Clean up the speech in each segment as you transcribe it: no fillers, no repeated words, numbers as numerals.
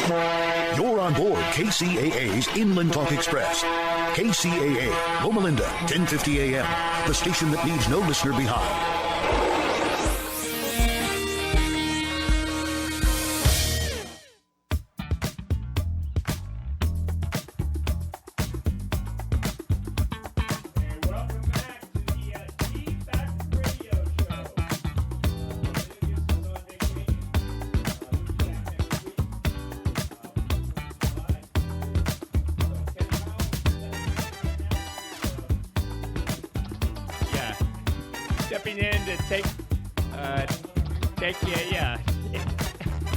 You're on board KCAA's Inland Talk Express. KCAA, Loma Linda, 1050 AM, the station that leaves no listener behind. Stepping in to take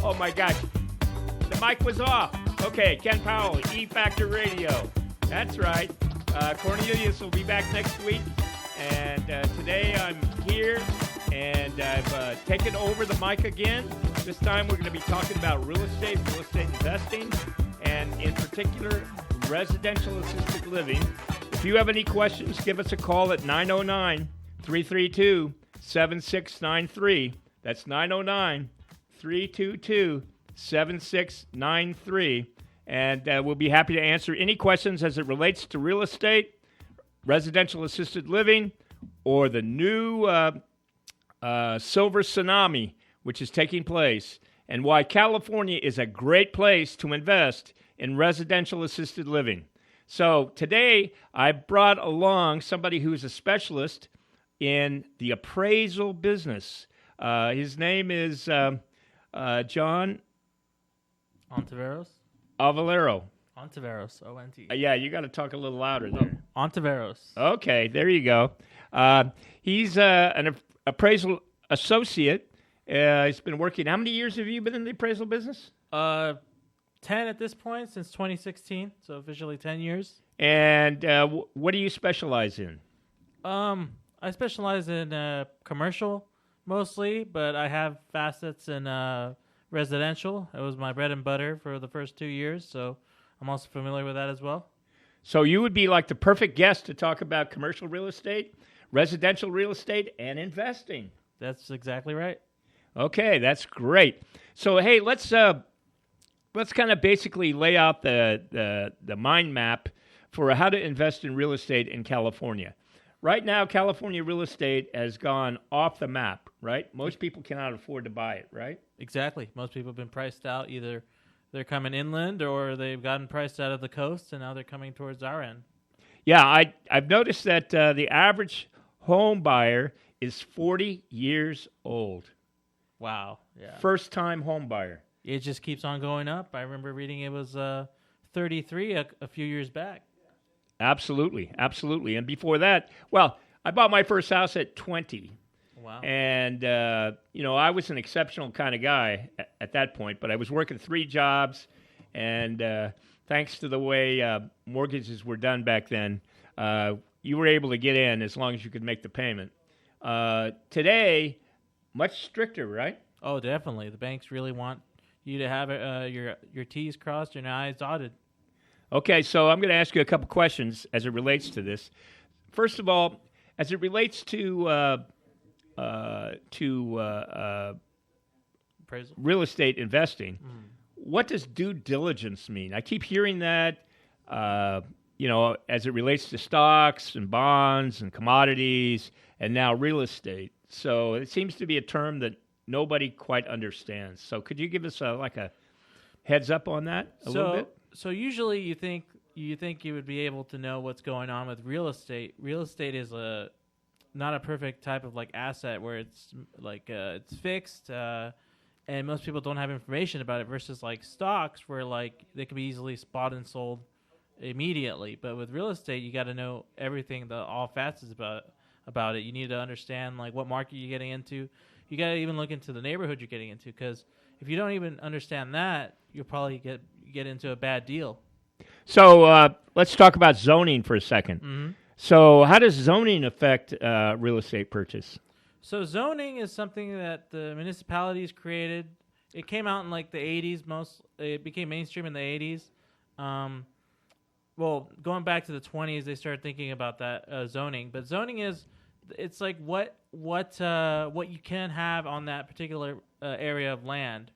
Oh my gosh, the mic was off. Okay, Ken Powell, E Factor Radio. That's right. Cornelius will be back next week, and today I'm here, and I've taken over the mic again. This time we're going to be talking about real estate investing, and in particular, residential assisted living. If you have any questions, give us a call at 909-332-7693. That's 909-322-7693. And we'll be happy to answer any questions as it relates to real estate, residential assisted living, or the new silver tsunami, which is taking place, and why California is a great place to invest in residential assisted living. So today I brought along somebody who's a specialist in the appraisal business. His name is John Antiveros. Antiveros, O-N-T. yeah, you got to talk a little louder there. Antiveros. Okay, there you go. He's an appraisal associate. He's been working. How many years have you been in the appraisal business? 10 at this point, since 2016, so officially 10 years. And what do you specialize in? I specialize in commercial mostly, but I have facets in residential. It was my bread and butter for the first 2 years, so I'm also familiar with that as well. So you would be like the perfect guest to talk about commercial real estate, residential real estate, and investing. That's exactly right. Okay, that's great. So hey, let's kind of basically lay out the mind map for how to invest in real estate in California. Right now, California real estate has gone off the map, right? Most people cannot afford to buy it, right? Exactly. Most people have been priced out. Either they're coming inland or they've gotten priced out of the coast, and now they're coming towards our end. Yeah, I've noticed that the average home buyer is 40 years old. Wow. Yeah. First-time home buyer. It just keeps on going up. I remember reading it was 33 a few years back. Absolutely. And before that, well, I bought my first house at 20. Wow. And, I was an exceptional kind of guy at that point, but I was working 3 jobs, and thanks to the way mortgages were done back then, you were able to get in as long as you could make the payment. Today, much stricter, right? Oh, definitely. The banks really want you to have your T's crossed and your I's dotted. Okay, so I'm going to ask you a couple questions as it relates to this. First of all, as it relates to real estate investing, what does due diligence mean? I keep hearing that, as it relates to stocks and bonds and commodities and now real estate. So it seems to be a term that nobody quite understands. So could you give us a heads up on that a little bit? So usually you think you would be able to know what's going on with real estate. Real estate is not a perfect type of asset where it's it's fixed, and most people don't have information about it. Versus stocks where they can be easily bought and sold immediately. But with real estate, you got to know everything, all facets about it. You need to understand what market you're getting into. You got to even look into the neighborhood you're getting into, because if you don't even understand that, you'll probably get into a bad deal. So let's talk about zoning for a second. Mm-hmm. So how does zoning affect real estate purchase? So zoning is something that the municipalities created. It came out in the 80s. It became mainstream in the 80s. Going back to the 20s, they started thinking about that zoning. But zoning it's what you can have on that particular area of land.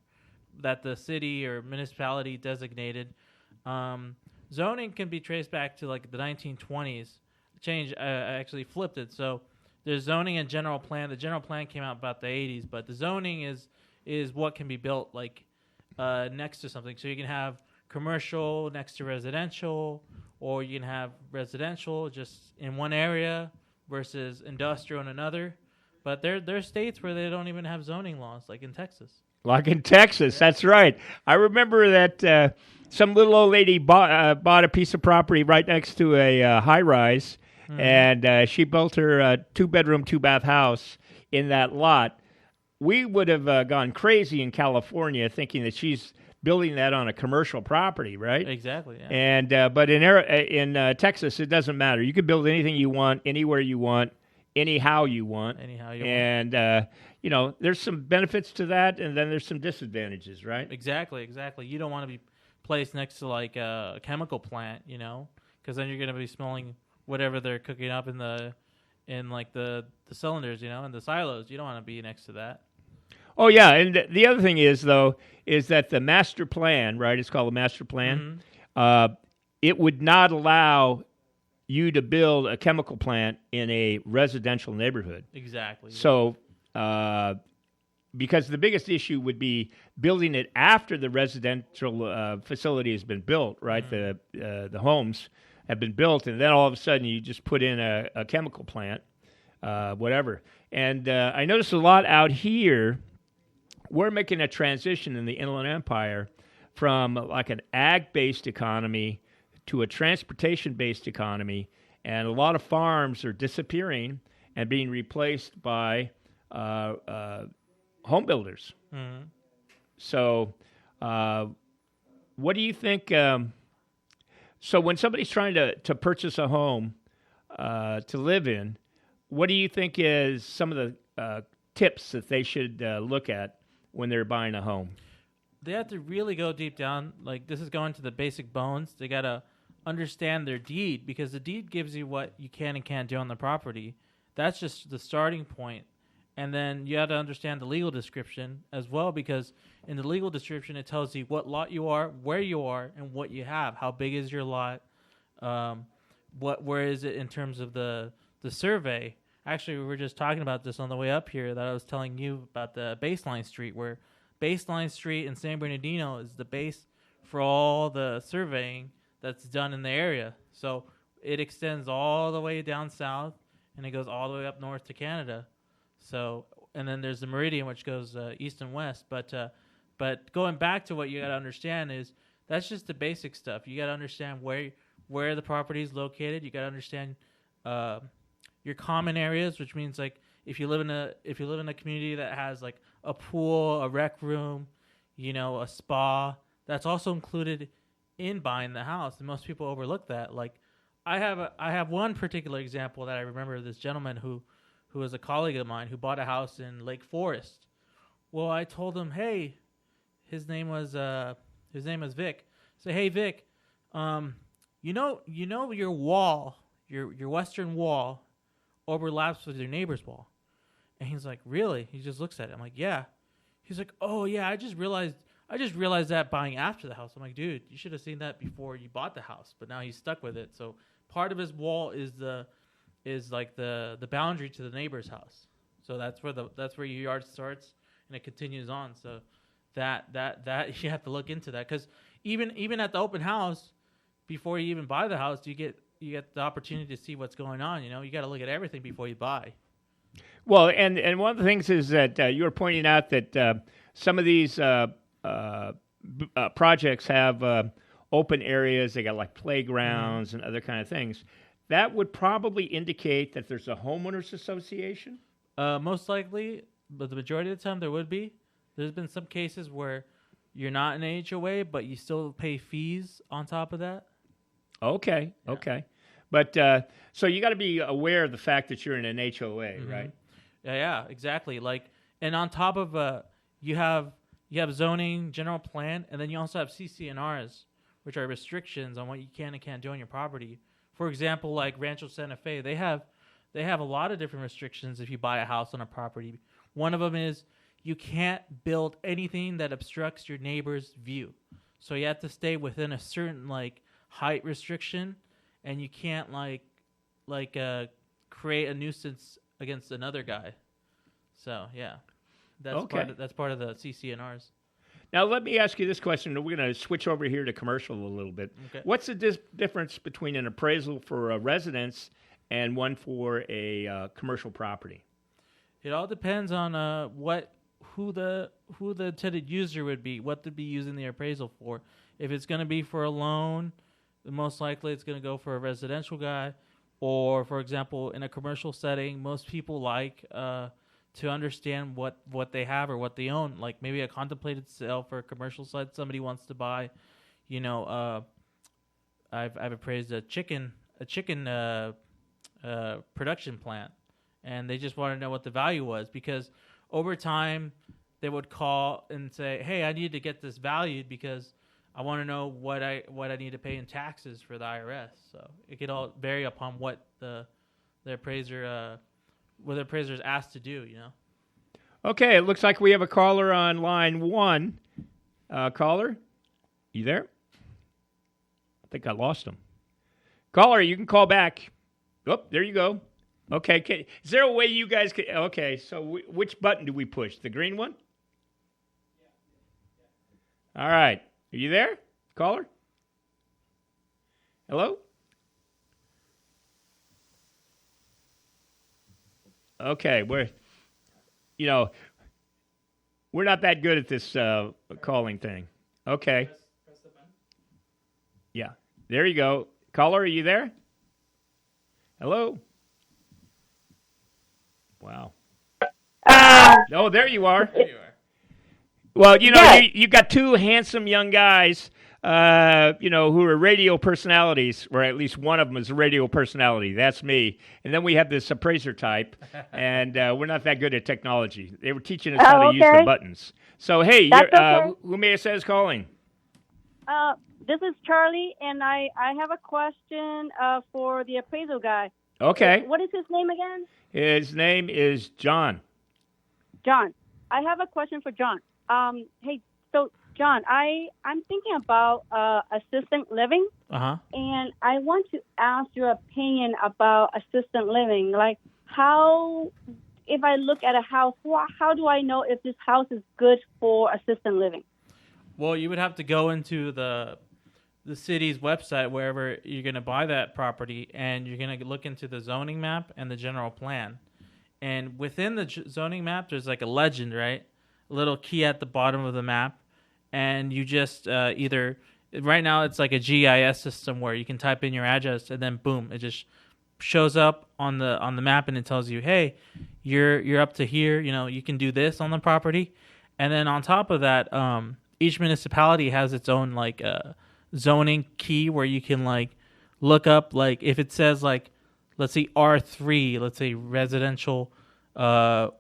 that the city or municipality designated. Zoning can be traced back to like the 1920s. I actually flipped it. So there's zoning and general plan. The general plan came out about the 80s, but the zoning is what can be built like next to something. So you can have commercial next to residential, or you can have residential just in one area versus industrial in another. But there are states where they don't even have zoning laws, like in Texas. Like in Texas, that's right. I remember that some little old lady bought a piece of property right next to a high-rise, and she built her 2-bedroom, 2-bath house in that lot. We would have gone crazy in California thinking that she's building that on a commercial property, right? Exactly, yeah. And but in Texas, it doesn't matter. You can build anything you want, anywhere you want, anyhow you want. And there's some benefits to that, and then there's some disadvantages, right? Exactly. You don't want to be placed next to like a chemical plant, because then you're going to be smelling whatever they're cooking up in the cylinders, and the silos. You don't want to be next to that. Oh yeah, and the other thing is that the master plan, right? It's called the master plan. It would not allow you to build a chemical plant in a residential neighborhood. Exactly. So, because the biggest issue would be building it after the residential facility has been built, right? The homes have been built, and then all of a sudden you just put in a chemical plant, whatever. And I noticed a lot out here. We're making a transition in the Inland Empire from like an ag-based economy to a transportation-based economy, and a lot of farms are disappearing and being replaced by home builders. So what do you think? So when somebody's trying to purchase a home to live in, what do you think is some of the tips that they should look at when they're buying a home? They have to really go deep down. Like, this is going to the basic bones. They got to understand their deed, because the deed gives you what you can and can't do on the property. That's just the starting point. And then you have to understand the legal description as well, because in the legal description, it tells you what lot you are, where you are, and what you have. How big is your lot? Where is it in terms of the survey? Actually, we were just talking about this on the way up here, that I was telling you about the Baseline Street, where Baseline Street in San Bernardino is the base for all the surveying that's done in the area. So it extends all the way down south, and it goes all the way up north to Canada. So, and then there's the Meridian, which goes east and west. But going back to what you got to understand is that's just the basic stuff. You got to understand where the property is located. You got to understand your common areas, which means like if you live in a community that has like a pool, a rec room, a spa, that's also included in buying the house, and most people overlook that. Like I have one particular example that I remember of this gentleman who was a colleague of mine who bought a house in Lake Forest. Well, I told him, hey, his name was Vic. Say, hey Vic, your wall, your western wall overlaps with your neighbor's wall. And he's like, really? He just looks at it. I'm like, yeah. He's like, oh yeah, I just realized that buying after the house. I'm like, dude, you should have seen that before you bought the house, but now he's stuck with it. So part of his wall is like the boundary to the neighbor's house. So that's where your yard starts and it continues on. So that you have to look into that, because even at the open house, before you even buy the house, you get the opportunity to see what's going on. You got to look at everything before you buy. Well, and one of the things is that you were pointing out that some of these projects have open areas. They got like playgrounds and other kind of things. That would probably indicate that there's a homeowners association? Most likely, but the majority of the time there would be. There's been some cases where you're not in an HOA, but you still pay fees on top of that. Okay, yeah. Okay. But so you got to be aware of the fact that you're in an HOA, right? Yeah, exactly. Like, and on top of you have zoning, general plan, and then you also have CC&Rs, which are restrictions on what you can and can't do on your property. For example, like Rancho Santa Fe, they have a lot of different restrictions if you buy a house on a property. One of them is you can't build anything that obstructs your neighbor's view. So you have to stay within a certain height restriction, and you can't create a nuisance against another guy. So yeah, that's part of the CC&Rs. Now let me ask you this question. We're going to switch over here to commercial a little bit. Okay. What's the difference between an appraisal for a residence and one for a commercial property? It all depends on who the intended user would be, what they'd be using the appraisal for. If it's going to be for a loan, most likely it's going to go for a residential guy. Or, for example, in a commercial setting, most people like to understand what they have or what they own. Like maybe a contemplated sale for a commercial site. Somebody wants to buy, I've appraised a chicken production plant, and they just want to know what the value was, because over time they would call and say, "Hey, I need to get this valued because I want to know what I need to pay in taxes for the IRS." So it could all vary upon what the appraiser is asked to do. Okay, it looks like we have a caller on line 1. Caller, you there? I think I lost him. Caller, you can call back. Oh, there you go. Okay, is there a way you guys can? Okay, so which button do we push? The green one? Yeah. All right. Are you there, caller? Hello? Okay, we're not that good at this calling thing. Okay. Press the button. Yeah, there you go. Caller, are you there? Hello? Wow. Oh, there you are. There you are. Well, you got two handsome young guys, who are radio personalities, or at least one of them is a radio personality. That's me. And then we have this appraiser type, and we're not that good at technology. They were teaching us how to use the buttons. So, hey, who may have said is calling? This is Charlie, and I have a question for the appraisal guy. Okay. What is his name again? His name is John. John. I have a question for John. Hey, so John, I'm thinking about assistant living, and I want to ask your opinion about assistant living. Like, if I look at a house, how do I know if this house is good for assistant living? Well, you would have to go into the city's website, wherever you're going to buy that property, and you're going to look into the zoning map and the general plan. And within the zoning map, there's like a legend, right? A little key at the bottom of the map. And you just right now it's like a GIS system where you can type in your address, and then boom, it just shows up on the map, and it tells you, hey, you're up to here. You can do this on the property. And then on top of that, each municipality has its own zoning key where you can look up if it says let's say R3, let's say residential to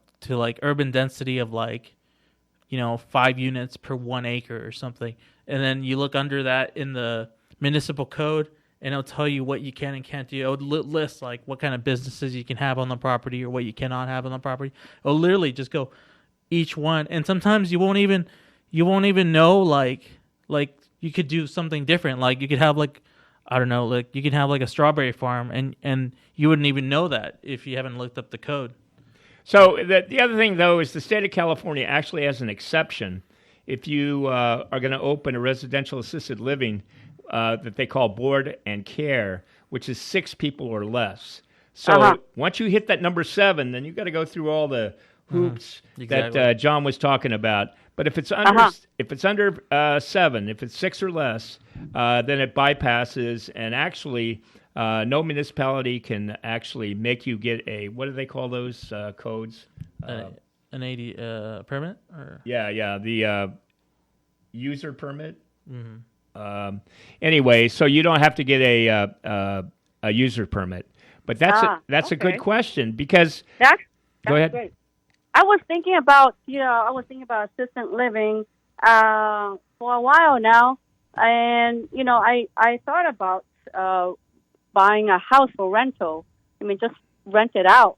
urban density of 5 units per 1 acre or something. And then you look under that in the municipal code, and it'll tell you what you can and can't do. It would list what kind of businesses you can have on the property or what you cannot have on the property. It'll literally just go each one. And sometimes you won't even know you could do something different. You could have you can have a strawberry farm, and you wouldn't even know that if you haven't looked up the code. So the other thing, though, is the state of California actually has an exception if you are going to open a residential assisted living that they call board and care, which is 6 people or less. So once you hit that number 7, then you've got to go through all the hoops that John was talking about. But if it's under 7, if it's 6 or less, then it bypasses, and actually no municipality can actually make you get a, what do they call those codes? An AD permit? Or? Yeah, the user permit. Mm-hmm. Anyway, so you don't have to get a user permit. But that's a good question, because that's go ahead. Great. I was thinking about assistant living for a while now, and I thought about buying a house for rental. Just rent it out.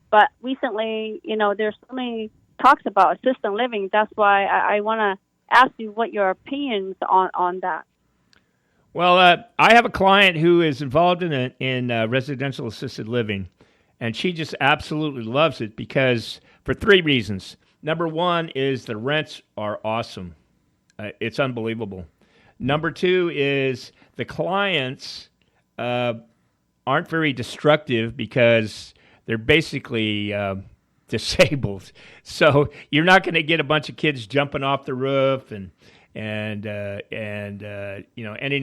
But recently, there's so many talks about assisted living. That's why I want to ask you what your opinions on that. Well, I have a client who is involved in residential assisted living, and she just absolutely loves it because for 3 reasons. Number 1 is the rents are awesome. It's unbelievable. Number 2 is the clients aren't very destructive because they're basically disabled. So you're not going to get a bunch of kids jumping off the roof and ending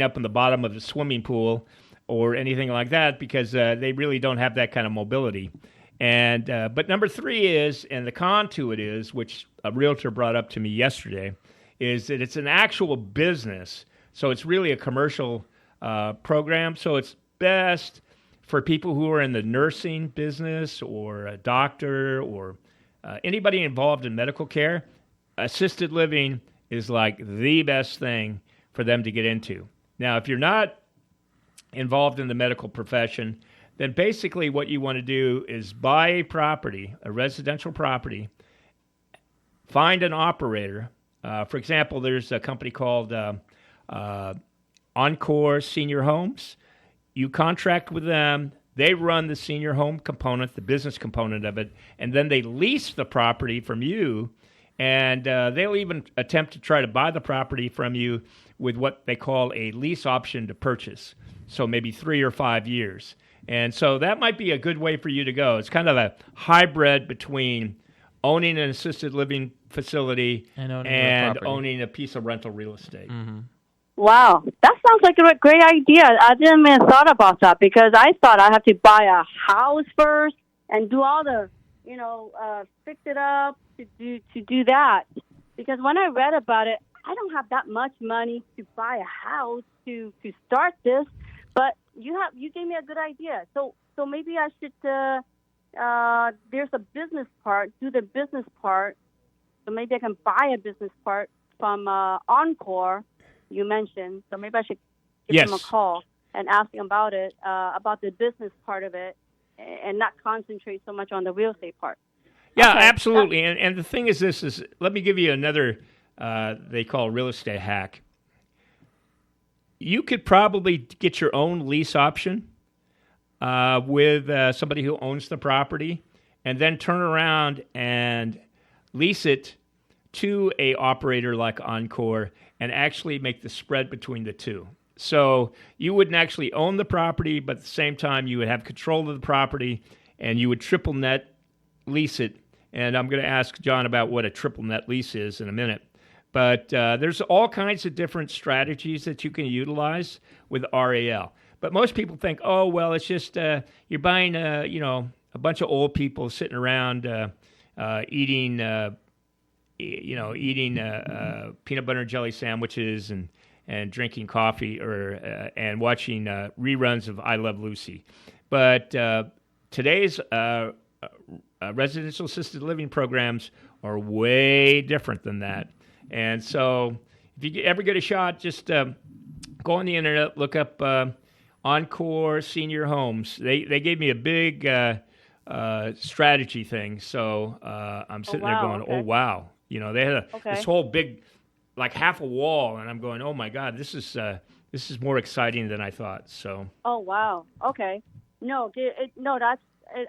up in the bottom of the swimming pool or anything like that because they really don't have that kind of mobility. And but number 3 is, and the con to it is, which a realtor brought up to me yesterday, is that it's an actual business. So it's really a commercial program. So it's best for people who are in the nursing business or a doctor or anybody involved in medical care. Assisted living is like the best thing for them to get into. Now, if you're not involved in the medical profession, then basically what you want to do is buy a property, a residential property, find an operator. For example, there's a company called Encore Senior Homes. You contract with them. They run the senior home component, the business component of it, and then they lease the property from you, and they'll even attempt to try to buy the property from you with what they call a lease option to purchase, so maybe 3 or 5 years. And so that might be a good way for you to go. It's kind of a hybrid between owning an assisted living facility and owning a piece of rental real estate. Mm-hmm. Wow, that sounds like a great idea. I didn't even thought about that because I thought I have to buy a house first and do all the, fix it up to do that. Because when I read about it, I don't have that much money to buy a house to start this. But you gave me a good idea. So maybe I should. There's a business part. Do the business part. So maybe I can buy a business part from Encore. You mentioned. So maybe I should give them a call and ask them about it, about the business part of it, and not concentrate so much on the real estate part. Yeah, okay. Absolutely. And the thing is, let me give you another. They call real estate hack. You could probably get your own lease option with somebody who owns the property and then turn around and lease it to a operator like Encore and actually make the spread between the two. So you wouldn't actually own the property, but at the same time you would have control of the property and you would triple net lease it. And I'm going to ask John about what a triple net lease is in a minute. But there's all kinds of different strategies that you can utilize with RAL. But most people think, oh, well, it's just you're buying, a bunch of old people sitting around eating peanut butter and jelly sandwiches and drinking coffee and watching reruns of I Love Lucy. But today's residential assisted living programs are way different than that. And so if you ever get a shot, just go on the internet, look up Encore Senior Homes. They gave me a big strategy thing. So I'm sitting there going, oh, wow. They had this whole big, like half a wall. And I'm going, oh, my God, this is more exciting than I thought. So. Oh, wow. Okay.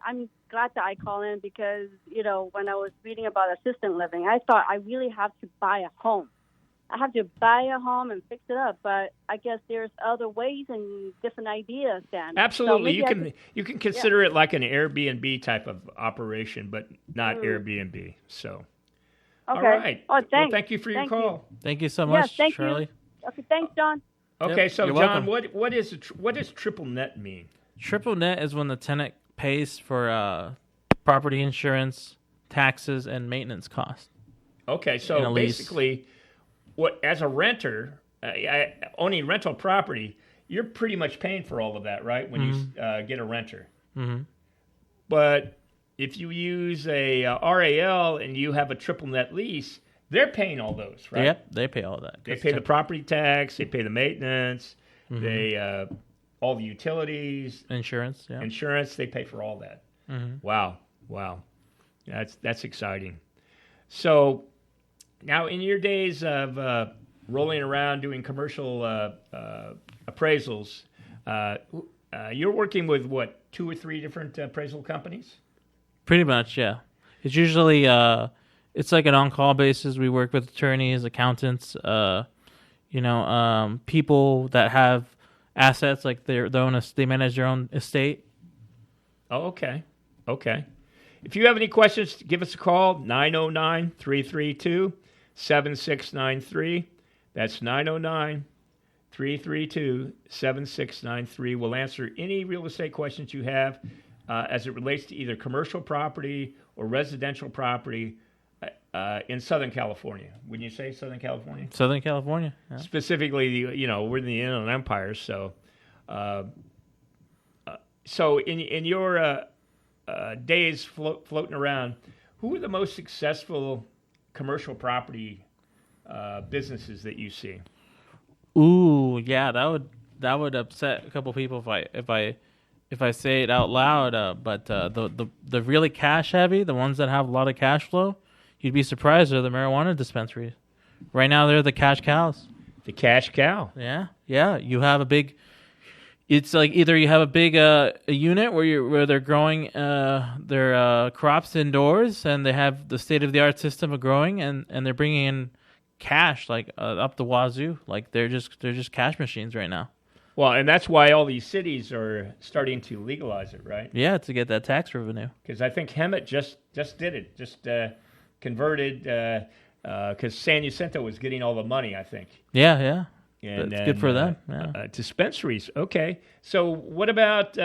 I'm glad that I call in because, when I was reading about assisted living, I thought I really have to buy a home. I have to buy a home and fix it up, but I guess there's other ways and different ideas then. Absolutely. So you can consider it like an Airbnb type of operation, but not Airbnb. So. Okay. All right. Oh, thanks. Well, thank you for your call. Thank you so much, Shirley. You. Okay, thanks, John. Okay, so You're John, welcome. what does triple net mean? Triple net is when the tenant pays for property insurance, taxes, and maintenance costs. Okay, so basically, as a renter, owning rental property, you're pretty much paying for all of that, right? When you get a renter. Mm-hmm. But if you use a RAL and you have a triple net lease, they're paying all those, right? Yep, they pay all that. They pay the property tax, they pay the maintenance, they all the utilities, insurance, they pay for all that. Mm-hmm. Wow, that's exciting. So now, in your days of rolling around doing commercial appraisals, you're working with, what, 2 or 3 different appraisal companies? Pretty much, yeah. It's usually it's like an on-call basis. We work with attorneys, accountants, people that have assets, like they manage their own estate. Oh, okay. If you have any questions, give us a call, 909-332-7693. That's 909-332-7693. We'll answer any real estate questions you have as it relates to either commercial property or residential property in Southern California. Wouldn't you say Southern California? Southern California. Yeah. Specifically, we're in the Inland Empire, so in your days floating around, who are the most successful commercial property businesses that you see? Ooh, yeah, that would upset a couple people if I say it out loud. But the really cash heavy, the ones that have a lot of cash flow, you'd be surprised, are the marijuana dispensaries. Right now, they're the cash cows. The cash cow. Yeah. You have a big. It's like either you have a big a unit where they're growing their crops indoors, and they have the state of the art system of growing, and they're bringing in cash like up the wazoo. Like they're just cash machines right now. Well, and that's why all these cities are starting to legalize it, right? Yeah, to get that tax revenue. Because I think Hemet just did it, converted, because San Jacinto was getting all the money, I think. Yeah. And that's good for them. Yeah. Dispensaries, okay. So what about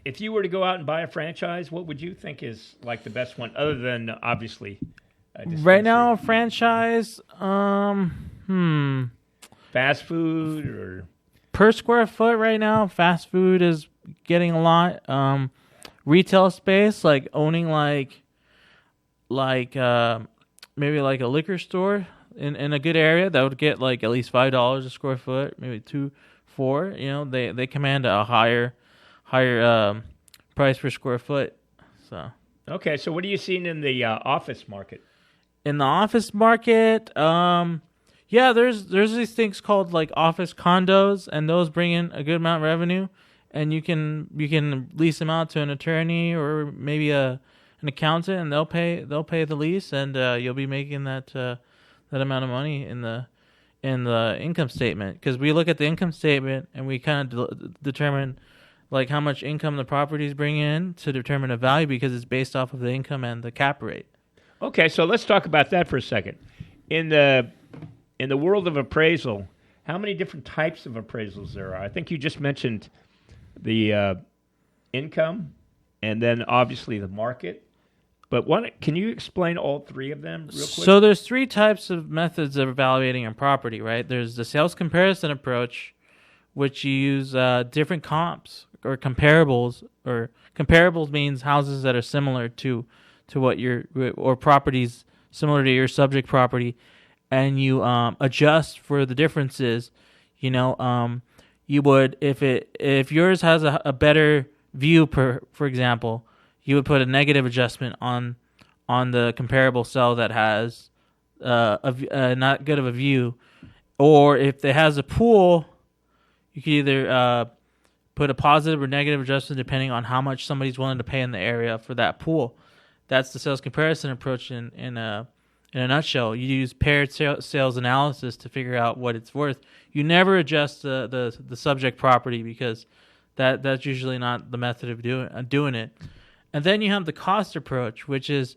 if you were to go out and buy a franchise, what would you think is like the best one, other than obviously right now, a franchise, fast food or... Per square foot right now, fast food is getting a lot. Retail space, like owning like maybe like a liquor store in a good area, that would get like at least $5 a square foot, maybe $2-4. They command a higher price per square foot. So okay, so what are you seeing in the office market? In the office market, yeah, there's these things called like office condos, and those bring in a good amount of revenue, and you can lease them out to an attorney or maybe an accountant, and they'll pay the lease, and you'll be making that amount of money in the income statement, because we look at the income statement and we kind of determine like how much income the properties bring in to determine a value, because it's based off of the income and the cap rate. Okay, so let's talk about that for a second. In the world of appraisal, how many different types of appraisals there are? I think you just mentioned the income and then obviously the market. But can you explain all 3 of them real quick? So there's 3 types of methods of evaluating a property, right? There's the sales comparison approach, which you use different comps or comparables. Or comparables means houses that are similar to what or properties similar to your subject property, and you adjust for the differences. You would, if yours has a better view, for example, you would put a negative adjustment on the comparable cell that has not good of a view. Or if it has a pool, you could either put a positive or negative adjustment depending on how much somebody's willing to pay in the area for that pool. That's the sales comparison approach in a nutshell. You use paired sales analysis to figure out what it's worth. You never adjust the subject property, because that's usually not the method of doing it. And then you have the cost approach, which is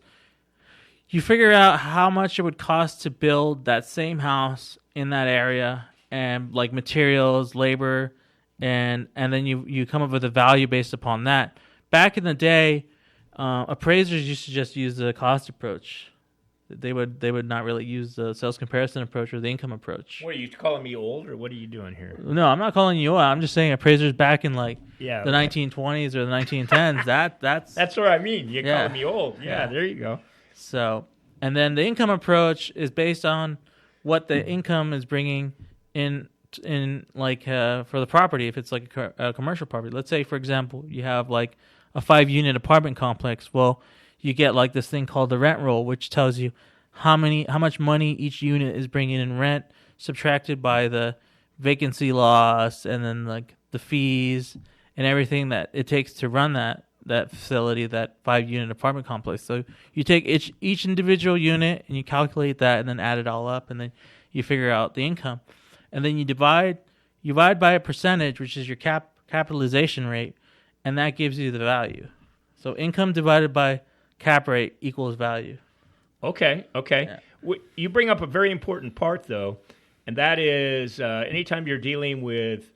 you figure out how much it would cost to build that same house in that area, and like materials, labor, and then you come up with a value based upon that. Back in the day, appraisers used to just use the cost approach. They would not really use the sales comparison approach or the income approach. What, are you calling me old, or what are you doing here? No, I'm not calling you old. I'm just saying appraisers back in the 1920s or the 1910s. That's what I mean. You're calling me old. Yeah, there you go. So, and then the income approach is based on what the income is bringing in for the property. If it's like a commercial property, let's say for example you have like a 5-unit apartment complex. Well, you get like this thing called the rent roll, which tells you how much money each unit is bringing in rent, subtracted by the vacancy loss, and then like the fees and everything that it takes to run that facility, that 5-unit apartment complex. So you take each individual unit and you calculate that, and then add it all up, and then you figure out the income, and then you divide by a percentage, which is your capitalization rate, and that gives you the value. So income divided by cap rate equals value. Okay. Yeah. You bring up a very important part, though, and that is anytime you're dealing with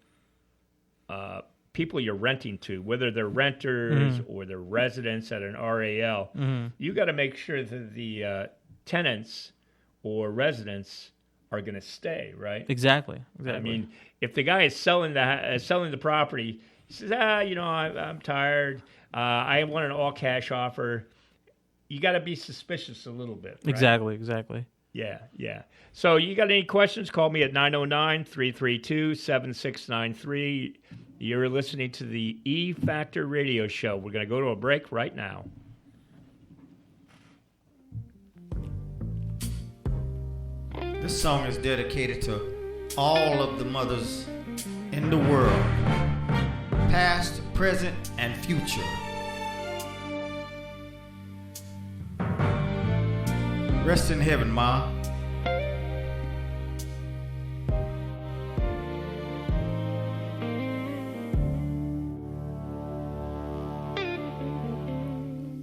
people you're renting to, whether they're renters or they're residents at an RAL, you got to make sure that the tenants or residents are going to stay, right? Exactly. I mean, if the guy is selling the property, he says, I'm tired. I want an all-cash offer. You got to be suspicious a little bit, right? Exactly. Yeah. So you got any questions, call me at 909-332-7693. You're listening to the E-Factor Radio Show. We're going to go to a break right now. This song is dedicated to all of the mothers in the world, past, present, and future. Rest in heaven, Ma.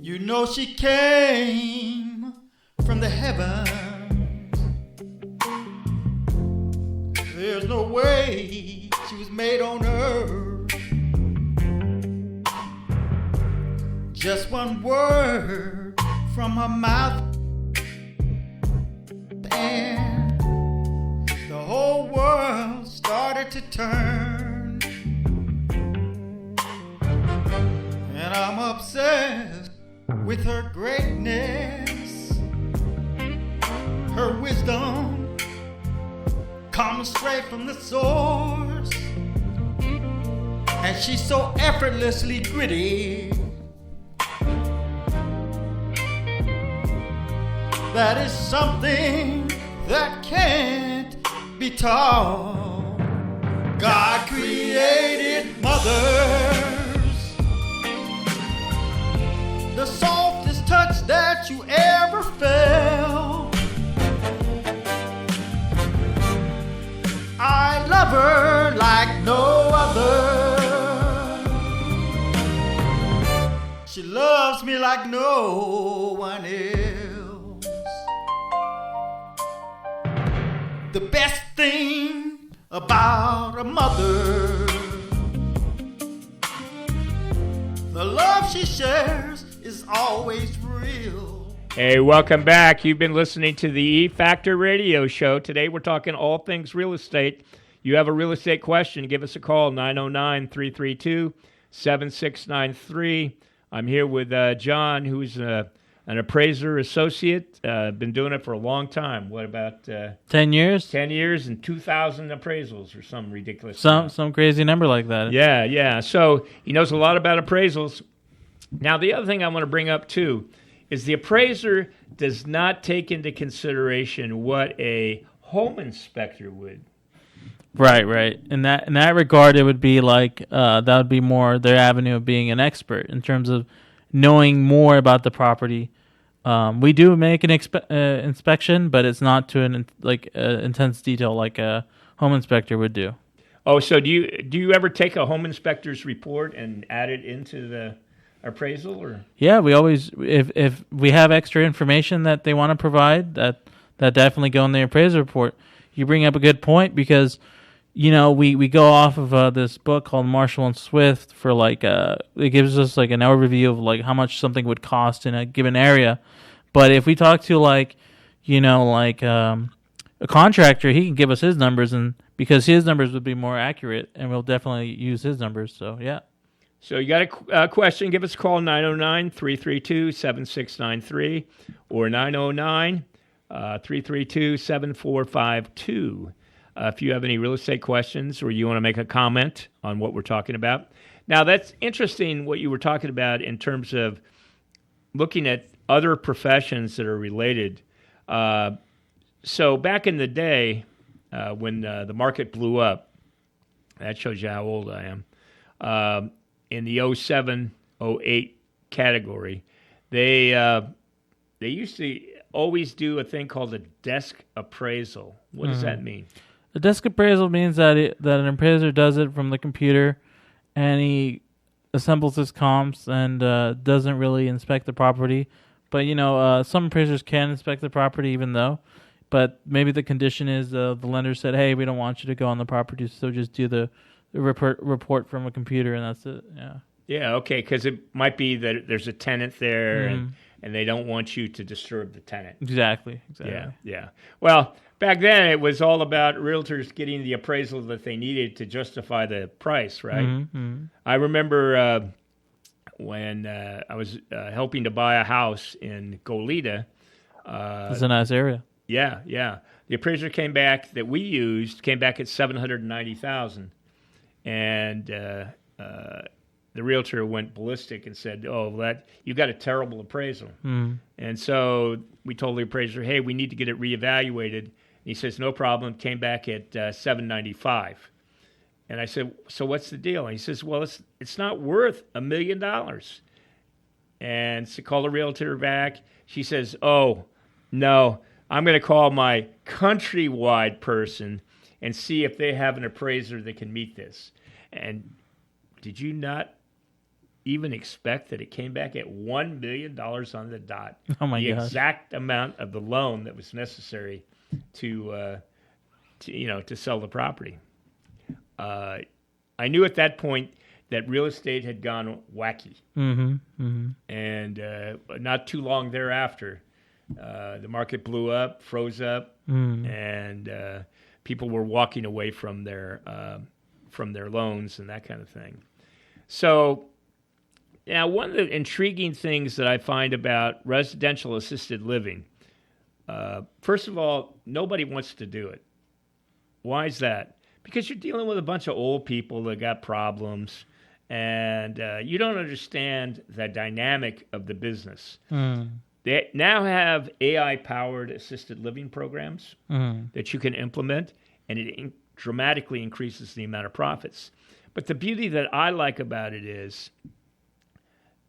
You know she came from the heavens. There's no way she was made on earth. Just one word from her mouth, and the whole world started to turn. And I'm obsessed with her greatness, her wisdom comes straight from the source, and she's so effortlessly gritty. That is something that can't be taught. God created mothers, the softest touch that you ever felt. I love her like no other. She loves me like no one else. The best thing about a mother, the love she shares is always real. Hey, welcome back. You've been listening to the E-Factor Radio Show. Today we're talking all things real estate. You have a real estate question, give us a call, 909-332-7693. I'm here with John, who's an appraiser associate. Been doing it for a long time. What about 10 years? 10 years and 2,000 appraisals or some ridiculous some crazy number like that. Yeah. So he knows a lot about appraisals. Now, the other thing I want to bring up, too, is the appraiser does not take into consideration what a home inspector would. Right. In that regard, it would be like that would be more their avenue of being an expert in terms of knowing more about the property. We do make an inspection, but it's not to an intense detail like a home inspector would do. Oh, so do you ever take a home inspector's report and add it into the appraisal, or? Yeah, we always if we have extra information that they want to provide, that definitely go in the appraisal report. You bring up a good point because we go off of this book called Marshall and Swift for it gives us like an overview of like how much something would cost in a given area. But if we talk to a contractor, he can give us his numbers, and because his numbers would be more accurate, and we'll definitely use his numbers. So yeah. So you got a question, give us a call, 909-332-7693 or 909-332-7452. If you have any real estate questions or you want to make a comment on what we're talking about. Now, that's interesting what you were talking about in terms of looking at other professions that are related. So back in the day, when the market blew up, that shows you how old I am, in the 07, 08 category, they used to always do a thing called a desk appraisal. What does that mean? A desk appraisal means that an appraiser does it from the computer, and he assembles his comps and doesn't really inspect the property. But, some appraisers can inspect the property even though. But maybe the condition is the lender said, hey, we don't want you to go on the property, so just do the report from a computer, and that's it. Yeah. Yeah, okay, because it might be that there's a tenant there, and they don't want you to disturb the tenant. Exactly. Yeah. Well, back then it was all about realtors getting the appraisal that they needed to justify the price, right? Mm-hmm. I remember when I was helping to buy a house in Goleta. It's a nice area. Yeah. The appraiser came back at $790,000, and the realtor went ballistic and said, you got a terrible appraisal. And so we told the appraiser, hey, we need to get it reevaluated. And he says, no problem. Came back at $795,000. And I said, so what's the deal? And he says, well, it's not worth $1 million. And so call the realtor back. She says, oh, no, I'm going to call my countrywide person and see if they have an appraiser that can meet this. And did you not even expect that it came back at $1 million on the dot? Oh my gosh. The gosh. exact amount of the loan that was necessary to sell the property. I knew at that point that real estate had gone wacky. And not too long thereafter, the market blew up, froze up, and people were walking away from their loans and that kind of thing. So now one of the intriguing things that I find about residential assisted living, first of all, nobody wants to do it. Why is that? Because you're dealing with a bunch of old people that got problems, and you don't understand the dynamic of the business. They now have AI-powered assisted living programs that you can implement, and it dramatically increases the amount of profits. But the beauty that I like about it is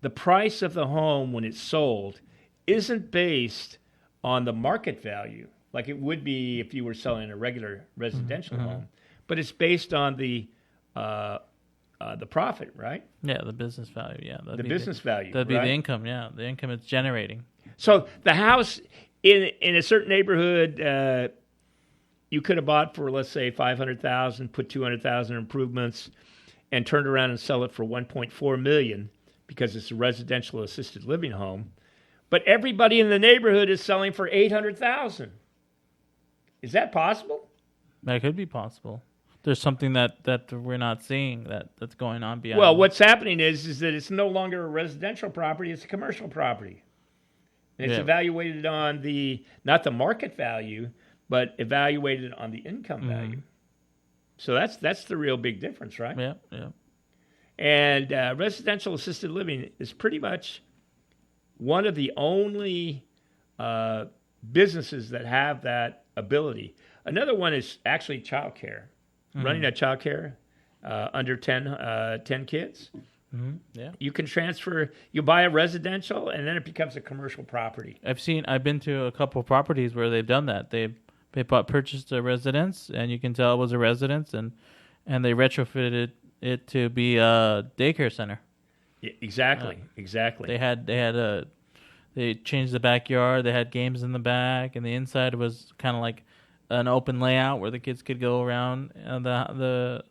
the price of the home when it's sold isn't based on the market value like it would be if you were selling a regular residential home, but it's based on the profit, right? Yeah, the business value. Yeah, the business value. That'd be the income. Yeah, the income it's generating. So the house in a certain neighborhood, you could have bought for, let's say, $500,000, put $200,000 improvements, and turned around and sell it for $1.4 million because it's a residential assisted living home. But everybody in the neighborhood is selling for $800,000. Is that possible? That could be possible. There's something that we're not seeing that's going on beyond. Well, what's happening is that it's no longer a residential property; it's a commercial property, and it's evaluated on not the market value, but evaluated on the income value. So that's the real big difference, right? Yeah. And residential assisted living is pretty much one of the only businesses that have that ability. Another one is actually childcare. Running a childcare under 10 kids. Yeah. You can transfer, you buy a residential, and then it becomes a commercial property. I've been to a couple of properties where they've done that. They purchased a residence, and you can tell it was a residence, and they retrofitted it to be a daycare center. Yeah, exactly. They changed the backyard. They had games in the back, and the inside was kind of like an open layout where the kids could go around the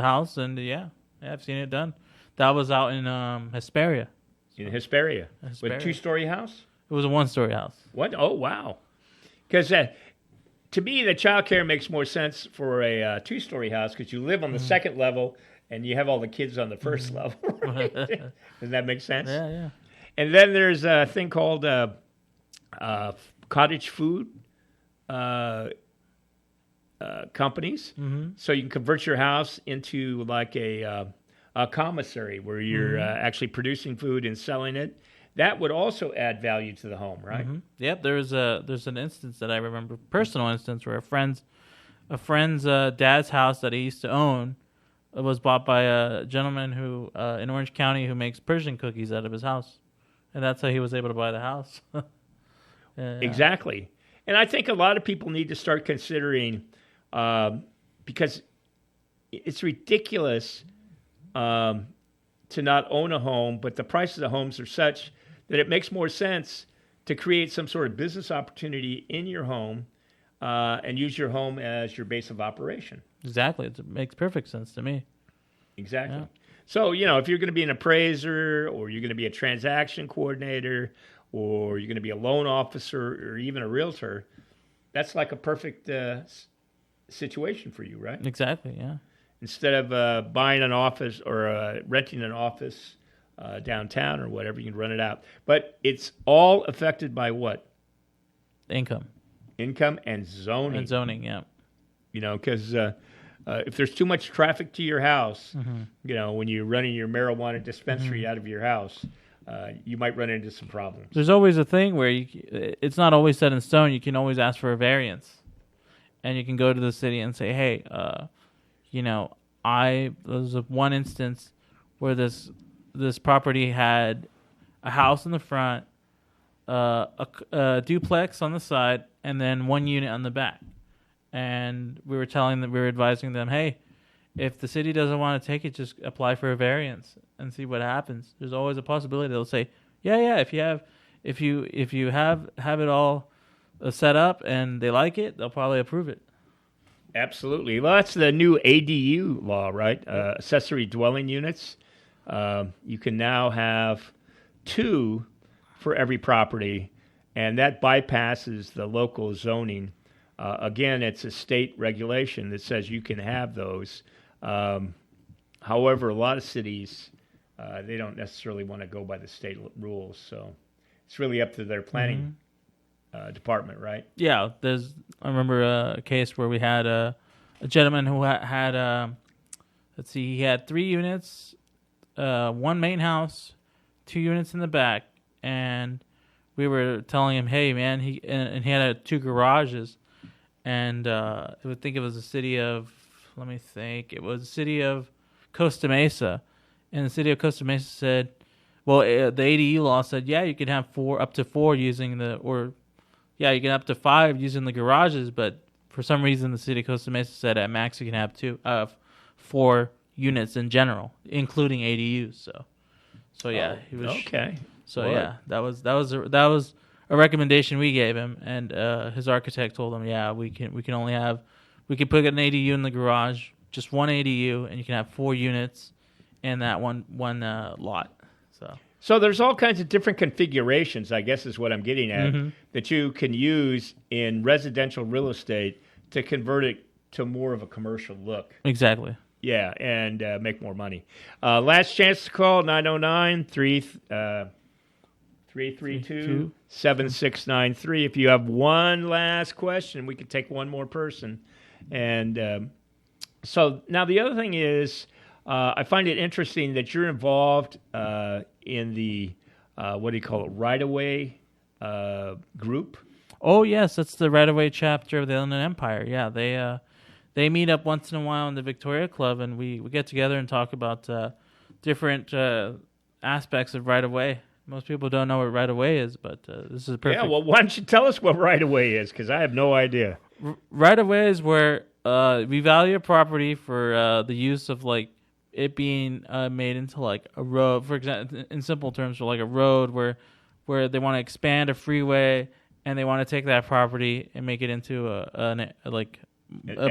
house, and I've seen it done. That was out in Hesperia. In Hesperia. With a 2-story house? It was a 1-story house. What? Oh, wow. Because to me, the childcare makes more sense for a 2-story house because you live on the second level and you have all the kids on the first level. Right? Does that make sense? Yeah. And then there's a thing called cottage food companies. So you can convert your house into like a commissary where you're actually producing food and selling it. that would also add value to the home, right? Mm-hmm. Yep. There's an instance that I remember, personal instance, where a friend's dad's house that he used to own was bought by a gentleman who in Orange County who makes Persian cookies out of his house, and that's how he was able to buy the house. Exactly. And I think a lot of people need to start considering, because it's ridiculous to not own a home, but the prices of homes are such that it makes more sense to create some sort of business opportunity in your home and use your home as your base of operation. Exactly. It makes perfect sense to me. Exactly. Yeah. So, if you're going to be an appraiser, or you're going to be a transaction coordinator, or you're going to be a loan officer, or even a realtor, that's like a perfect situation for you, right? Exactly, yeah. Instead of buying an office or renting an office downtown or whatever, you can rent it out. But it's all affected by what? Income And zoning. and zoning, yeah. Because if there's too much traffic to your house, Mm-hmm. when you're running your marijuana dispensary out of your house, you might run into some problems. There's always a thing where it's not always set in stone. You can always ask for a variance, and you can go to the city and say, "Hey, there's one instance where this property had a house in the front, a duplex on the side, and then one unit on the back." And we were advising them, "Hey, if the city doesn't want to take it, just apply for a variance and see what happens." There's always a possibility they'll say, "Yeah, if you have it all set up and they like it, they'll probably approve it." Absolutely. Well, that's the new ADU law, right? Accessory dwelling units. You can now have 2 for every property, and that bypasses the local zoning. Again, it's a state regulation that says you can have those. However, a lot of cities, they don't necessarily want to go by the state rules, so it's really up to their planning department, right? Yeah, I remember a case where we had a gentleman who had he had 3 units, 1 main house, 2 units in the back, and we were telling him, "Hey, man," he had 2 garages, and I would think it was the city of, it was the city of Costa Mesa, and the city of Costa Mesa said, well, the ADU law said, yeah, you can have up to 4 using you can up to 5 using the garages, but for some reason the city of Costa Mesa said at max you can have 4 units in general, including ADUs. So yeah, he was okay. So Lord. Yeah, that was a recommendation we gave him, and his architect told him, yeah, we can put an ADU in the garage, just 1 ADU, and you can have 4 units in that one lot. So there's all kinds of different configurations, I guess is what I'm getting at, that you can use in residential real estate to convert it to more of a commercial look. Exactly. Yeah, and make more money. Last chance to call, 909-332-7693. If you have one last question, we could take one more person. And so now the other thing is, I find it interesting that you're involved in the, right-of-way group. Oh, yes, that's the right-of-way chapter of the Inland Empire. Yeah, they meet up once in a while in the Victoria Club, and we get together and talk about different aspects of right-of-way. Most people don't know what right-of-way is, but this is perfect. Yeah, well, why don't you tell us what right-of-way is, because I have no idea. Right-of-way is where we value a property for the use of, it being made into a road, for example, in simple terms, for a road where they want to expand a freeway and they want to take that property and make it into a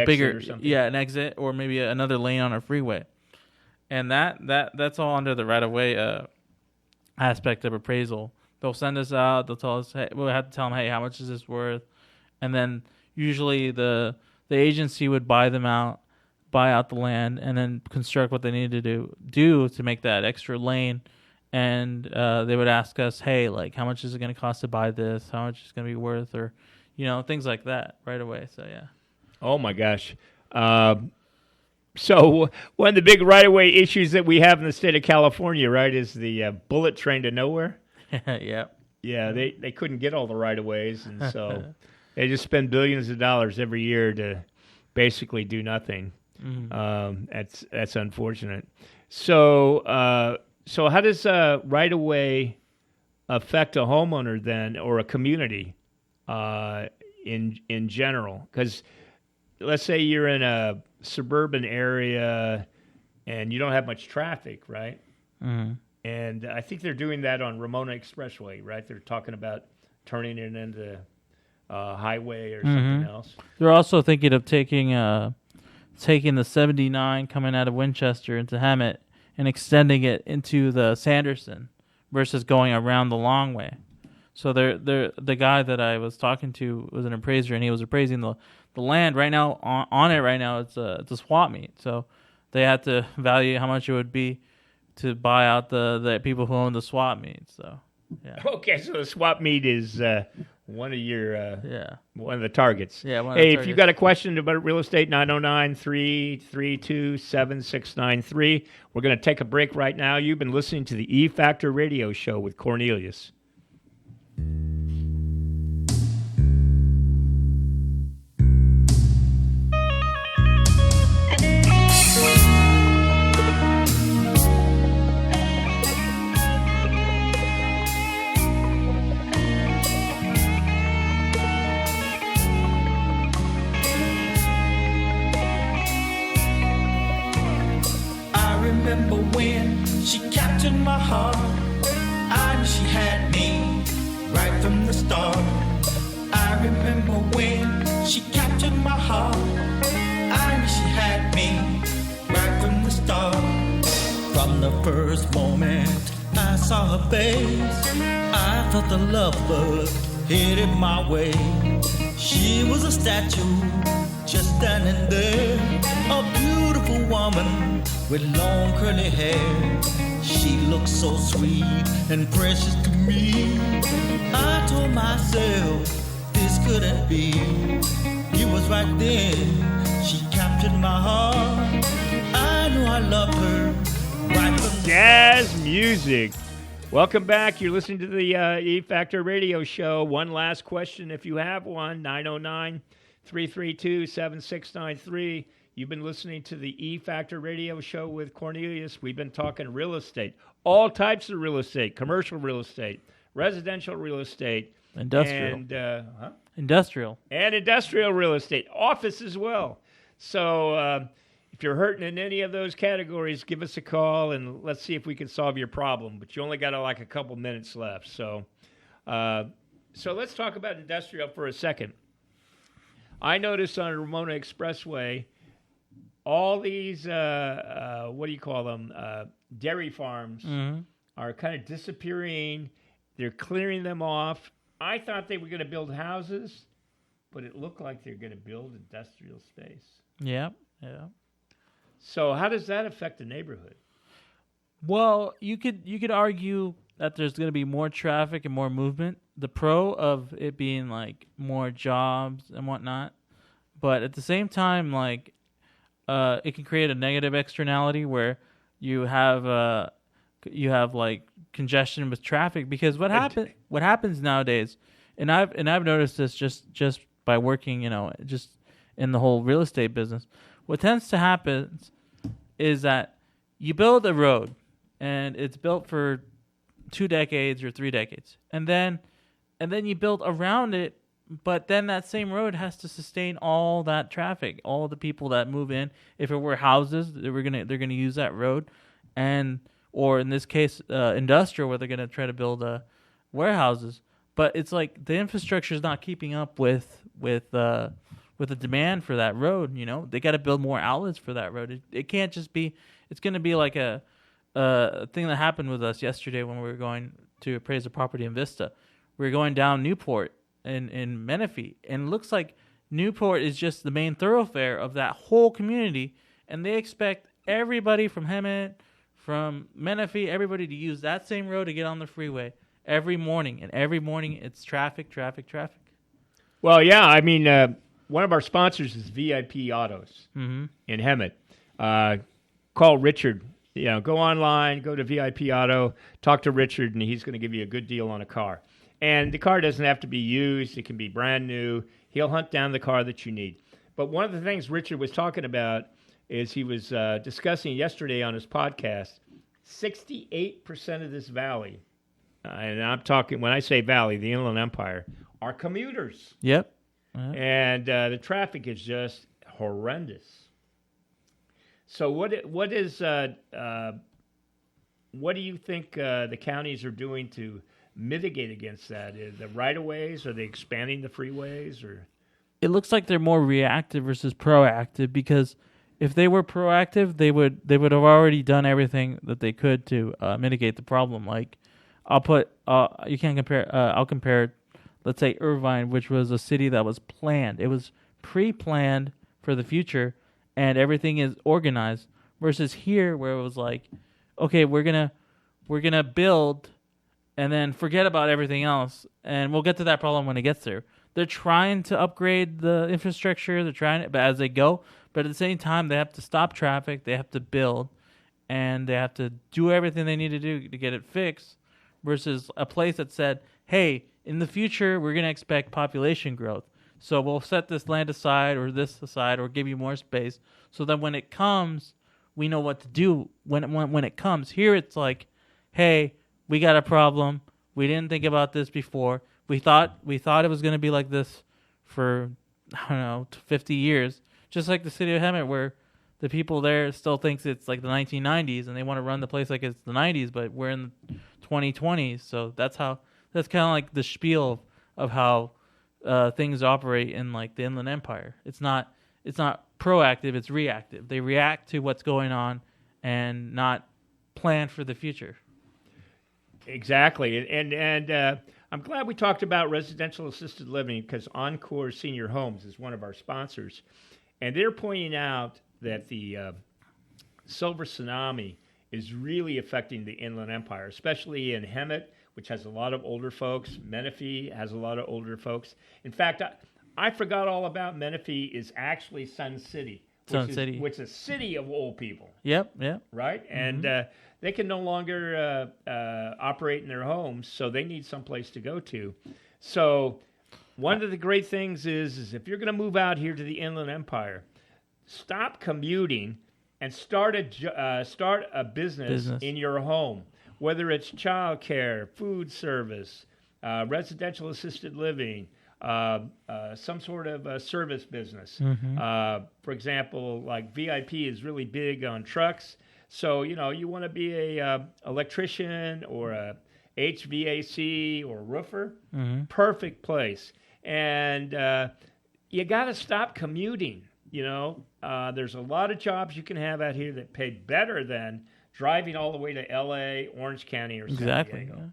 bigger, an exit, or maybe another lane on a freeway, and that's all under the right of way aspect of appraisal. They'll send us out. They'll tell us, hey, we'll have to tell them, hey, how much is this worth? And then usually the agency would buy out the land, and then construct what they need to do to make that extra lane. And they would ask us, hey, how much is it going to cost to buy this? How much is it going to be worth? Or, things like that right away. So, yeah. Oh, my gosh. So one of the big right-of-way issues that we have in the state of California, right, is the bullet train to nowhere. Yeah. Yeah, they couldn't get all the right-of-ways, and so they just spend billions of dollars every year to basically do nothing. That's unfortunate. So how does right-of-way affect a homeowner then, or a community in general? Because let's say you're in a suburban area and you don't have much traffic, right? Mm-hmm. And I think they're doing that on Ramona Expressway, right? They're talking about turning it into a highway or something else. They're also thinking of taking the 79 coming out of Winchester into Hemet and extending it into the Sanderson versus going around the long way. So the guy that I was talking to was an appraiser, and he was appraising the land right now. On it right now, it's a swap meet. So they had to value how much it would be to buy out the people who own the swap meet. So yeah. Okay, so the swap meet is one of your one of the targets. Yeah. Hey, if you got a question about real estate, 909-332-7693. We're going to take a break right now. You've been listening to the E Factor Radio Show with Cornelius. Remember when she captured my heart? I knew she had me right from the start. I remember when she captured my heart. I knew she had me right from the start. From the first moment I saw her face, I felt the love bug headed my way. She was a statue just standing there, a beautiful woman with long curly hair. She looked so sweet and precious to me. I told myself this couldn't be. It was right then she captured my heart. I knew I loved her right from Jazz music. Welcome back. You're listening to the E Factor Radio Show. One last question, if you have one, 909-332-7693. You've been listening to the E Factor Radio Show with Cornelius. We've been talking real estate, all types of real estate, commercial real estate, residential real estate, industrial, and industrial real estate, office as well. So if you're hurting in any of those categories, give us a call and let's see if we can solve your problem. But you only got like a couple minutes left. So let's talk about industrial for a second. I noticed on Ramona Expressway, all these, what do you call them, dairy farms are kind of disappearing. They're clearing them off. I thought they were going to build houses, but it looked like they're going to build industrial space. Yeah. So how does that affect the neighborhood? Well, you could argue that there's going to be more traffic and more movement. The pro of it being like more jobs and whatnot, but at the same time, like it can create a negative externality where you have like congestion with traffic, because what happens nowadays, and I've noticed this just by working, just in the whole real estate business. What tends to happen is that you build a road and it's built for 2 decades or 3 decades, and then you build around it, but then that same road has to sustain all that traffic, all the people that move in. If it were houses, they're gonna use that road, or in this case, industrial, where they're gonna try to build warehouses. But it's like the infrastructure is not keeping up with the demand for that road. They got to build more outlets for that road. It can't just be. It's gonna be like a thing that happened with us yesterday when we were going to appraise a property in Vista. We were going down Newport in Menifee, and it looks like Newport is just the main thoroughfare of that whole community, and they expect everybody from Hemet, from Menifee, everybody to use that same road to get on the freeway every morning, and every morning it's traffic. Well, yeah, I mean, one of our sponsors is VIP Autos in Hemet. Call Richard go online, go to VIP Auto, talk to Richard, and he's going to give you a good deal on a car. And the car doesn't have to be used. It can be brand new. He'll hunt down the car that you need. But one of the things Richard was talking about is he was discussing yesterday on his podcast, 68% of this valley, and I'm talking, when I say valley, the Inland Empire, are commuters. Yep. And the traffic is just horrendous. So what do you think the counties are doing to mitigate against that? The right-of-ways, are they expanding the freeways, or? It looks like they're more reactive versus proactive, because if they were proactive, they would have already done everything that they could to mitigate the problem. Like, I'll compare, let's say Irvine, which was a city that was planned. It was pre-planned for the future, and everything is organized. Versus here, where it was like, okay, we're gonna build, and then forget about everything else, and we'll get to that problem when it gets there. They're trying to upgrade the infrastructure. They're trying, but as they go. But at the same time, they have to stop traffic. They have to build, and they have to do everything they need to do to get it fixed. Versus a place that said, "Hey, in the future, we're going to expect population growth, so we'll set this land aside or this aside, or give you more space, so that when it comes, we know what to do when it comes." Here, it's like, "Hey, we got a problem. We didn't think about this before. We thought it was going to be like this for, 50 years." Just like the city of Hemet, where the people there still thinks it's like the 1990s, and they want to run the place like it's the 90s, but we're in the 2020s. So that's kind of like the spiel of how things operate in like the Inland Empire. It's not proactive, it's reactive. They react to what's going on and not plan for the future. Exactly. And I'm glad we talked about residential assisted living, because Encore Senior Homes is one of our sponsors. And they're pointing out that the silver tsunami is really affecting the Inland Empire, especially in Hemet, which has a lot of older folks. Menifee has a lot of older folks. In fact, I forgot all about Menifee is actually Sun City. Which is a city of old people. Yep. Right? Mm-hmm. And they can no longer operate in their homes, so they need someplace to go to. So one of the great things is if you're going to move out here to the Inland Empire, stop commuting and start a business in your home, whether it's childcare, food service, residential assisted living, some sort of service business. Mm-hmm. For example, like VIP is really big on trucks. So, you want to be a electrician or a HVAC or roofer, mm-hmm. Perfect place. And you got to stop commuting. There's a lot of jobs you can have out here that pay better than driving all the way to L.A., Orange County, or San Diego. Yeah.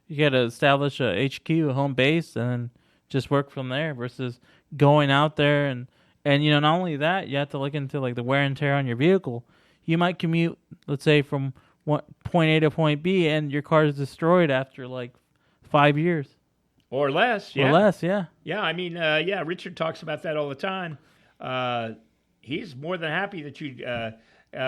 You got to establish a HQ, a home base, and just work from there versus going out there. And not only that, you have to look into like the wear and tear on your vehicle. You might commute, let's say, from point A to point B, and your car is destroyed after like 5 years. Or less, yeah. Yeah, Richard talks about that all the time. He's more than happy that you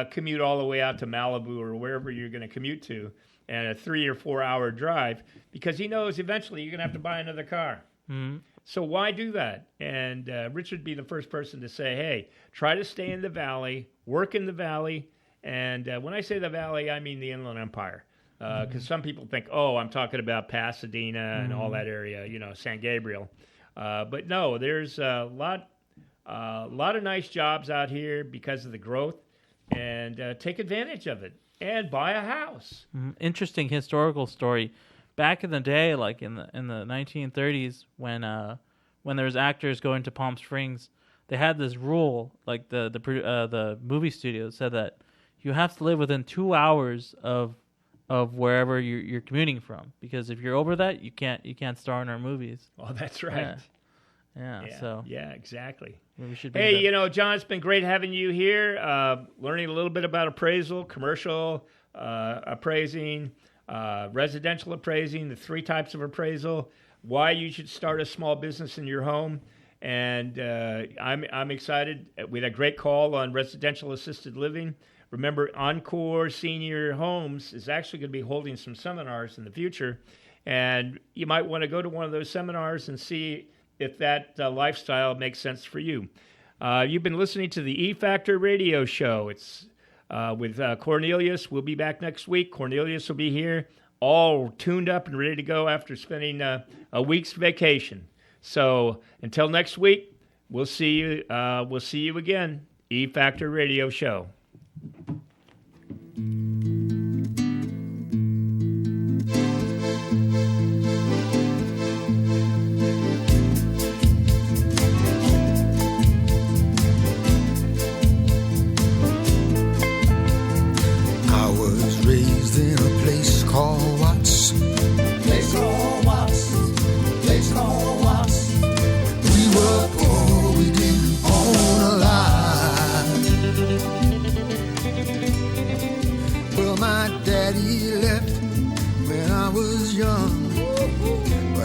commute all the way out to Malibu or wherever you're going to commute to, and a 3 or 4 hour drive, because he knows eventually you're going to have to buy another car. Mm-hmm. So why do that? And Richard would be the first person to say, hey, try to stay in the valley, work in the valley. And when I say the valley, I mean the Inland Empire. Because some people think, I'm talking about Pasadena and all that area, San Gabriel. But no, there's a lot of nice jobs out here because of the growth, and take advantage of it and buy a house. Interesting historical story. Back in the day, like in the 1930s, when there was actors going to Palm Springs, they had this rule, like the movie studio said that you have to live within 2 hours of wherever you're commuting from, because if you're over that, you can't star in our movies. Oh, that's right. Yeah. So exactly. We should be hey, John, it's been great having you here, learning a little bit about appraisal, commercial appraising, residential appraising, the 3 types of appraisal, why you should start a small business in your home. And I'm excited. We had a great call on residential assisted living. Remember, Encore Senior Homes is actually going to be holding some seminars in the future. And you might want to go to one of those seminars and see if that lifestyle makes sense for you. You've been listening to the E Factor radio show. It's with Cornelius. We'll be back next week. Cornelius will be here, all tuned up and ready to go after spending a week's vacation. So until next week, we'll see you. We'll see you again. E Factor radio show.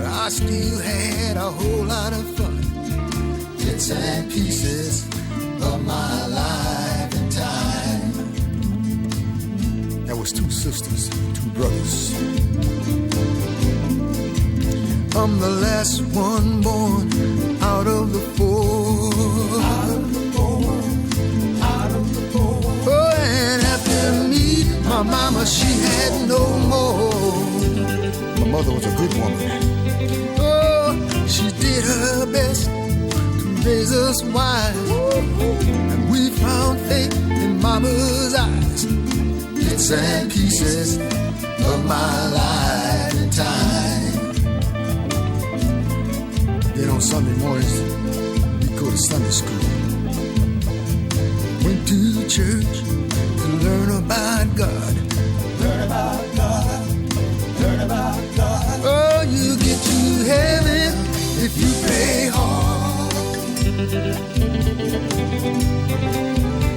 I still had a whole lot of fun. Bits and pieces of my life and time. There was 2 sisters, 2 brothers. I'm the last one born out of the 4. Out of the 4. Out of the 4. Oh, and after me, my mama, she had no more. My mother was a good woman. She did her best to raise us wise, and we found faith in Mama's eyes. Bits and pieces of my life and time. Then on Sunday mornings, we go to Sunday school. Went to church to learn about God. Learn about God. Learn about God. Oh, you get to heaven if you pray hard.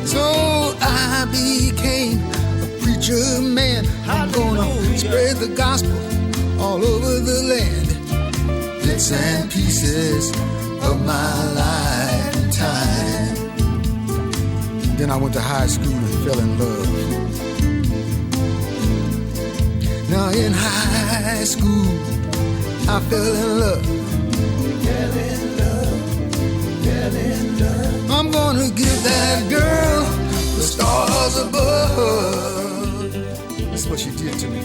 So I became a preacher man. I'm gonna spread the gospel all over the land. Bits and pieces of my life and time. Then I went to high school and fell in love. Now in high school I fell in love. I'm gonna give that girl the stars above. That's what she did to me.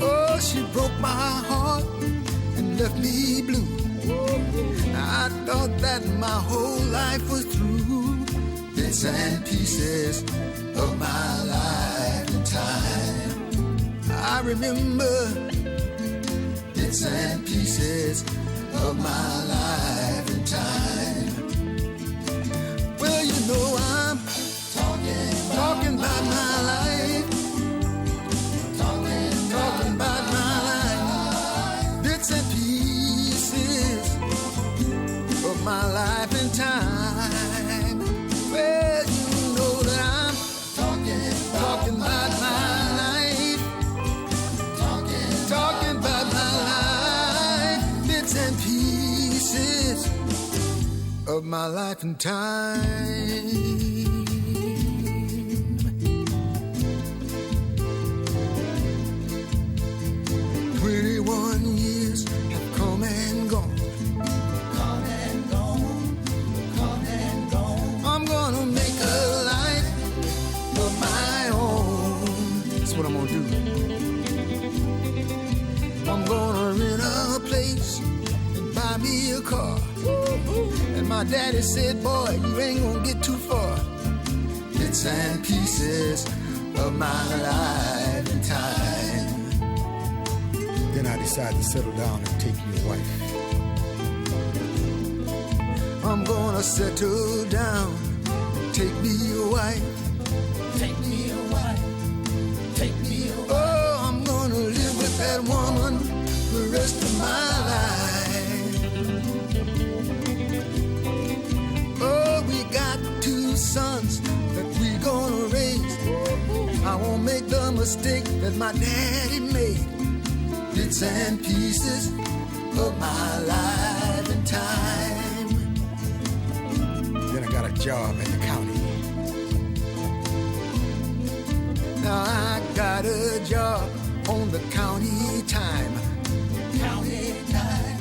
Oh, she broke my heart and left me blue. I thought that my whole life was through. Bits and pieces of my life and time. I remember bits and pieces of my life and time. Well, you know I'm talking about my life. Talking about my life. Bits and pieces of my life and time. Well, you know that I'm talking about my life. Talking about my life. Bits and pieces of my life and time. 21 years have come and gone. Come and gone. Come and gone. I'm gonna make a life of my own. That's what I'm gonna do. I'm gonna rent a place and buy me a car. And my daddy said, boy, you ain't gonna get too far. Bits and pieces of my life and time. Then I decided to settle down and take me a wife. I'm gonna settle down and take me a wife. Take me a wife. Take me a wife. Oh, I'm gonna live with that woman the rest of my life. Oh, we got 2 sons that we gonna raise. I won't make the mistake that my daddy made. Bits and pieces of my life and time. job in the county. Now I got a job on the county time. County time,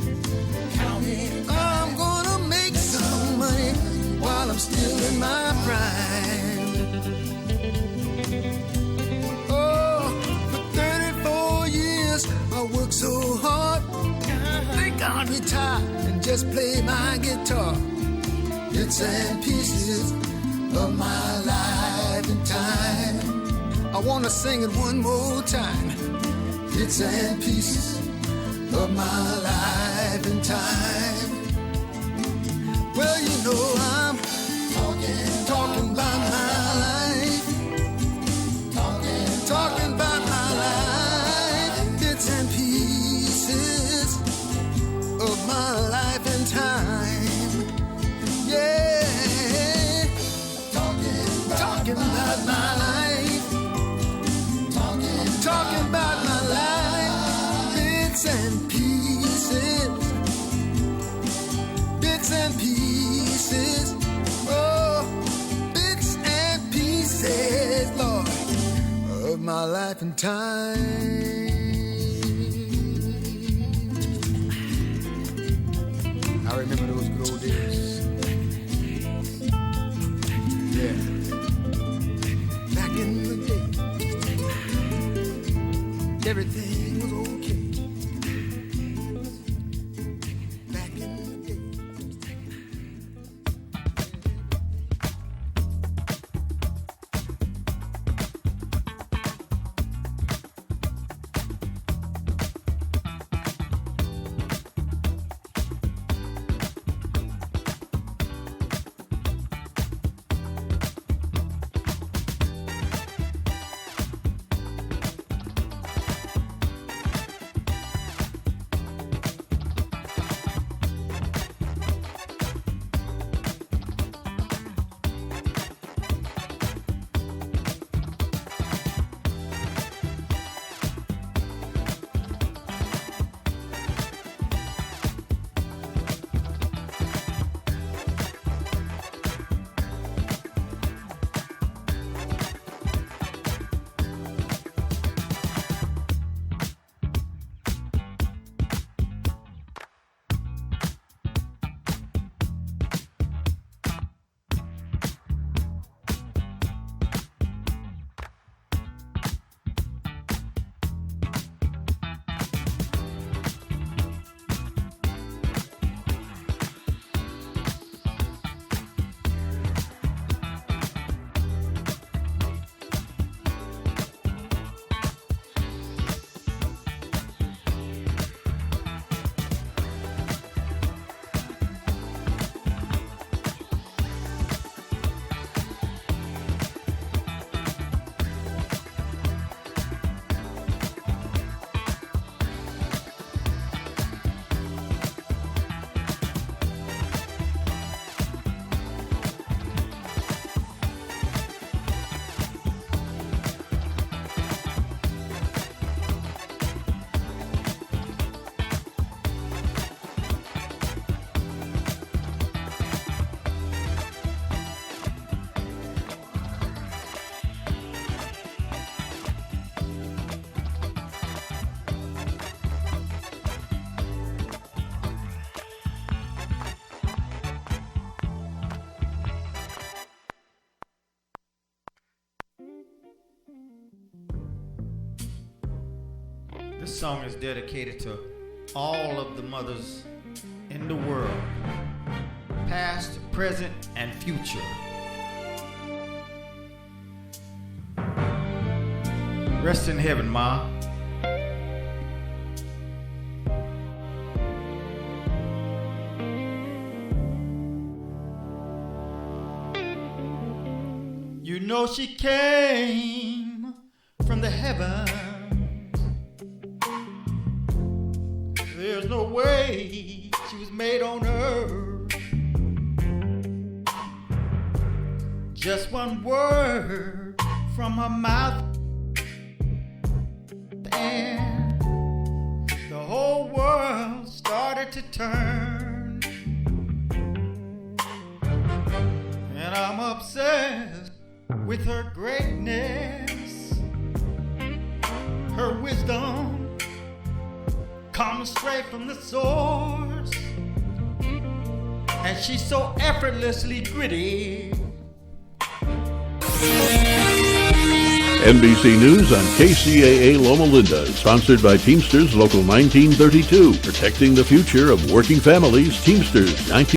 county time. I'm gonna make some money while I'm still in my prime. Oh, for 34 years I worked so hard. I think I'll retire and just play my guitar. Bits and pieces of my life and time. I wanna sing it one more time. Bits and pieces of my life and time. Well, you know I'm talking about my life. Talking about my life. Bits and pieces of my life and time. Yeah. Talking about my life. Talking about my life. Bits and pieces. Bits and pieces. Oh, bits and pieces, Lord, of my life and time. I remember those good old days. Yeah. Back in the day, everything was okay. Back in the day. This song is dedicated to all of the mothers in the world, past, present, and future. Rest in heaven, Ma. You know she came from the heavens. There's no way she was made on earth. Just one word from her mouth, and the whole world started to turn. And And I'm obsessed with her greatness. Her wisdom comes straight from the source. And she's so effortlessly gritty. NBC News on KCAA Loma Linda is sponsored by Teamsters Local 1932, protecting the future of working families. Teamsters 19.